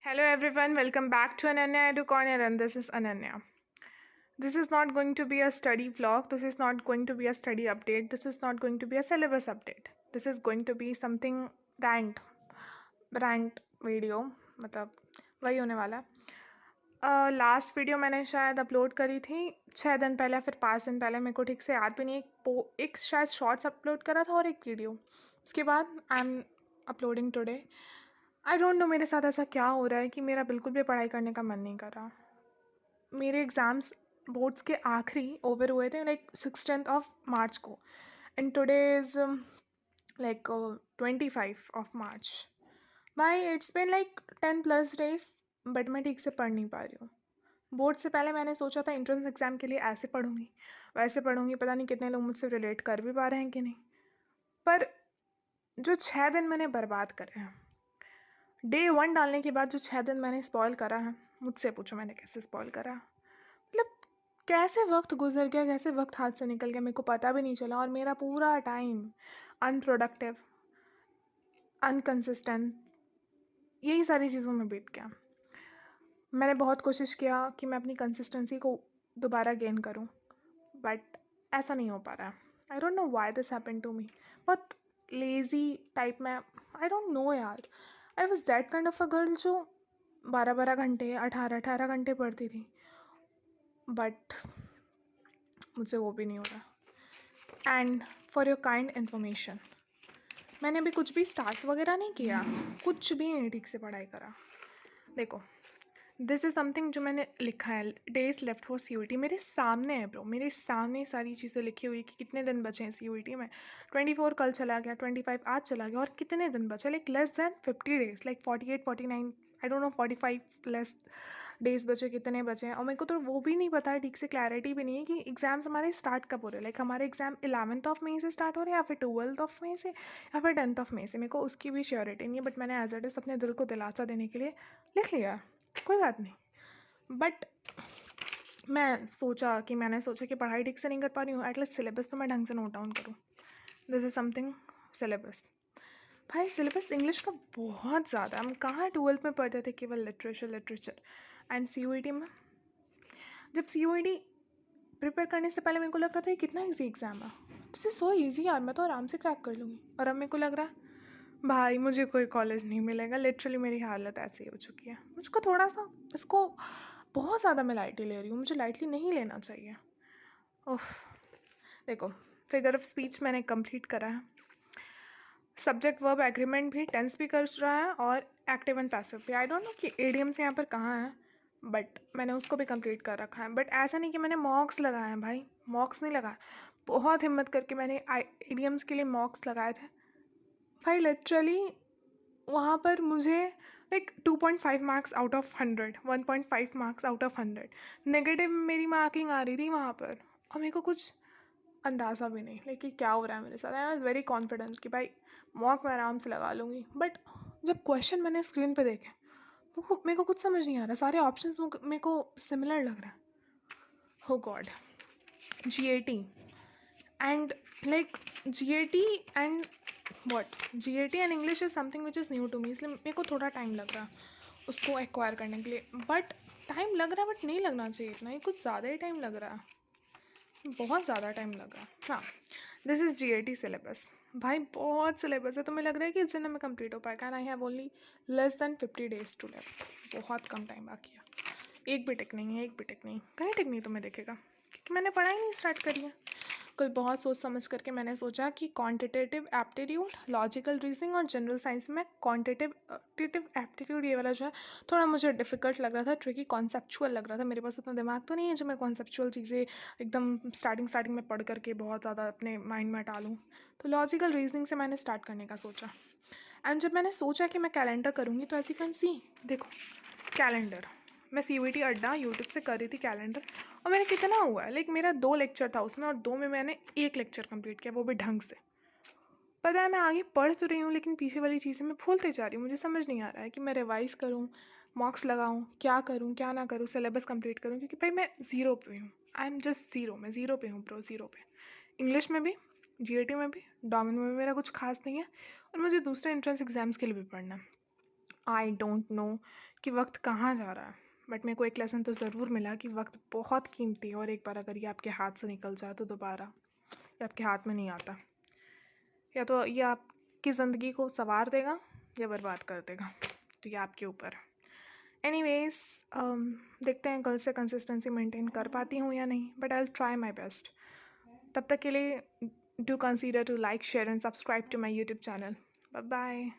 Hello everyone, welcome back to Ananya Edu Corner and this is Ananya. This is not going to be a study vlog, this is not going to be a study update, this is not going to be a syllabus update. This is going to be something rant video, मतलब वही होने वाला है। Last video मैंने शायद upload करी थी 6 दिन पहले या फिर 5 दिन पहले, मेरे को ठीक से याद भी नहीं। एक शायद शॉर्ट्स अपलोड करा था और एक वीडियो। उसके बाद I am uploading today. I don't no मेरे साथ ऐसा क्या हो रहा है कि मेरा बिल्कुल भी पढ़ाई करने का मन नहीं कर रहा। मेरे एग्ज़ाम्स बोर्ड्स के आखिरी ओवर हुए थे लाइक 16 मार्च को एंड टुडे इज़ लाइक 25 मार्च। भाई it's been like 10+ days but मैं ठीक से पढ़ नहीं पा रही हूँ। बोर्ड से पहले मैंने सोचा था एंट्रेंस एग्ज़ाम के लिए ऐसे पढ़ूँगी वैसे पढ़ूँगी, पता नहीं कितने लोग मुझसे रिलेट कर भी पा रहे हैं कि नहीं। पर जो 6 दिन मैंने बर्बाद करे हैं, डे 1 डालने के बाद जो 6 दिन मैंने स्पॉइल करा है, मुझसे पूछो मैंने कैसे स्पॉइल करा। मतलब कैसे वक्त गुजर गया, कैसे वक्त हाथ से निकल गया, मेरे को पता भी नहीं चला। और मेरा पूरा टाइम अनप्रोडक्टिव, अनकंसिस्टेंट, यही सारी चीज़ों में बीत गया। मैंने बहुत कोशिश किया कि मैं अपनी कंसिस्टेंसी को दोबारा गेन करूं, बट ऐसा नहीं हो पा रहा है। I don't know why this happened to me. बहुत लेज़ी टाइप में, आई डोंट नो यार। I was that kind of a girl जो 12-12 घंटे 18-18 घंटे पढ़ती थी, बट मुझसे वो भी नहीं हो रहा। And for your kind information, मैंने अभी कुछ भी स्टार्ट वगैरह नहीं किया, कुछ भी नहीं ठीक से पढ़ाई करा। देखो, दिस इज़ समथिंग जो मैंने लिखा है, डेज लेफ्ट फॉर CUET। मेरे सामने है ब्रो, मेरे सामने सारी चीज़ें लिखी हुई कि कितने दिन बचे हैं CUET में। 24 कल चला गया, 25 आज चला गया, और कितने दिन बचे, like less than 50 days, like 48 49, I don't no, 45 less days बचे, कितने बचे हैं। और मेरे को तो वो भी नहीं पता है, ठीक से क्लैरिटी भी नहीं है कि एग्ज़ाम्स हमारे स्टार्ट कब हो रहे हैं। लाइक हमारे एग्ज़ाम 11 मई से स्टार्ट हो रहे हैं या फिर 12 मई से या फिर 10 मई से, मेरे को उसकी भी श्योरिटी नहीं है। बट मैंने एज इट इज़ अपने दिल को दिलासा देने के लिए लिख लिया, कोई बात नहीं। बट मैंने सोचा कि पढ़ाई ठीक से नहीं कर पा रही हूँ, एटलीस्ट सिलेबस तो मैं ढंग से नोट डाउन करूँ। This is something syllabus. भाई सिलेबस इंग्लिश का बहुत ज़्यादा, हम कहाँ 12th में पढ़ते थे केवल लिटरेचर। एंड CUET में, जब CUET प्रिपेयर करने से पहले मेरे को लग रहा था ये कितना ईजी एग्ज़ाम है, दिस इज़ सो ईजी यार, मैं तो आराम से क्रैक कर लूँगी। और अब मेरे को लग रहा है भाई मुझे कोई कॉलेज नहीं मिलेगा। लिटरली मेरी हालत ऐसी हो चुकी है। मुझको थोड़ा सा इसको बहुत ज़्यादा मैं लाइटली ले रही हूँ, मुझे लाइटली नहीं लेना चाहिए। ओह, देखो, फिगर ऑफ स्पीच मैंने कंप्लीट करा है, सब्जेक्ट वर्ब एग्रीमेंट भी, टेंस भी कर रहा है, और एक्टिव एंड पैसिव भी। आई डोंट नो कि एडियम्स यहाँ पर कहाँ हैं, बट मैंने उसको भी कंप्लीट कर रखा है। बट ऐसा नहीं कि मैंने मॉक्स लगाए हैं भाई, मॉक्स नहीं लगाए। बहुत हिम्मत करके मैंने एडियम्स के लिए मॉक्स लगाए थे भाई। लिटरली वहाँ पर मुझे like 2.5 marks out of 100, 1.5 marks out of 100 negative मेरी मार्किंग आ रही थी वहाँ पर। और मेरे को कुछ अंदाज़ा भी नहीं लाइक कि क्या हो रहा है मेरे साथ। आई वॉज वेरी कॉन्फिडेंट कि भाई मॉक मैं आराम से लगा लूँगी। बट जब क्वेश्चन मैंने स्क्रीन पे देखे, मेरे को कुछ समझ नहीं आ रहा, सारे ऑप्शन मेरे को सिमिलर लग रहा है। हो God, GAT and like GAT and what GAT and English is something which is new to me, इसलिए मेरे को थोड़ा टाइम लग रहा है उसको एक्वायर करने के लिए। बट टाइम लग रहा है, बट नहीं लगना चाहिए इतना, ये कुछ ज़्यादा ही टाइम लग रहा है, बहुत ज़्यादा टाइम लग रहा है। हाँ, दिस इज़ GAT सिलेबस। भाई बहुत सिलेबस है, तो मुझे लग रहा है कि इस दिन में कंप्लीट हो पाएगा। And I have only less than 50 days to left, बहुत कम टाइम बाकी है। एक भी टिक नहीं है, एक भी टिक नहीं, कहीं टिक नहीं तुम्हें दिखेगा, क्योंकि मैंने पढ़ाई नहीं स्टार्ट करी है। कल बहुत सोच समझ करके मैंने सोचा कि क्वांटिटेटिव एप्टीट्यूड, लॉजिकल रीजनिंग और जनरल साइंस में क्वांटिटेटिव एप्टीट्यूड ये वाला जो है थोड़ा मुझे डिफिकल्ट लग रहा था, ट्रिकी, कॉन्सेप्चुअल लग रहा था। मेरे पास उतना दिमाग तो नहीं है जो मैं कॉन्सेप्चुअल चीज़ें एकदम स्टार्टिंग में पढ़ करके बहुत ज़्यादा अपने माइंड में डालूँ। तो लॉजिकल रीजनिंग से मैंने स्टार्ट करने का सोचा। एंड जब मैंने सोचा कि मैं कैलेंडर करूँगी, तो ऐसी कौन सी, देखो कैलेंडर, मैं CUET अड्डा यूट्यूब से कर रही थी कैलेंडर, और मेरा कितना हुआ है, लाइक मेरा 2 लेक्चर था उसमें, और 2 में मैंने 1 लेक्चर कंप्लीट किया, वो भी ढंग से। पता है मैं आगे पढ़ तो रही हूँ, लेकिन पीछे वाली चीज़ें मैं भूलते जा रही हूँ। मुझे समझ नहीं आ रहा है कि मैं रिवाइज़ करूँ, मॉक्स लगाऊँ, क्या करूँ क्या ना करूँ, सिलेबस कंप्लीट करूँ, क्योंकि भाई मैं ज़ीरो पे हूँ। आई एम जस्ट ज़ीरो, मैं ज़ीरो पे हूँ प्रो, ज़ीरो पे। इंग्लिश में भी, GAT में भी, डोमिन में भी मेरा कुछ खास नहीं है, और मुझे दूसरे एंट्रेंस एग्ज़ाम्स के लिए भी पढ़ना है। आई डोंट नो कि वक्त कहाँ जा रहा है, बट मेरे को एक लेसन तो ज़रूर मिला कि वक्त बहुत कीमती है, और एक बार अगर ये आपके हाथ से निकल जाए तो दोबारा ये आपके हाथ में नहीं आता। या तो ये आपकी ज़िंदगी को संवार देगा या बर्बाद कर देगा, तो ये आपके ऊपर है। एनीवेज, देखते हैं कल से कंसिस्टेंसी मेंटेन कर पाती हूँ या नहीं, but I will try my best. तब तक के लिए do consider to like, share and subscribe to my YouTube channel. Bye bye.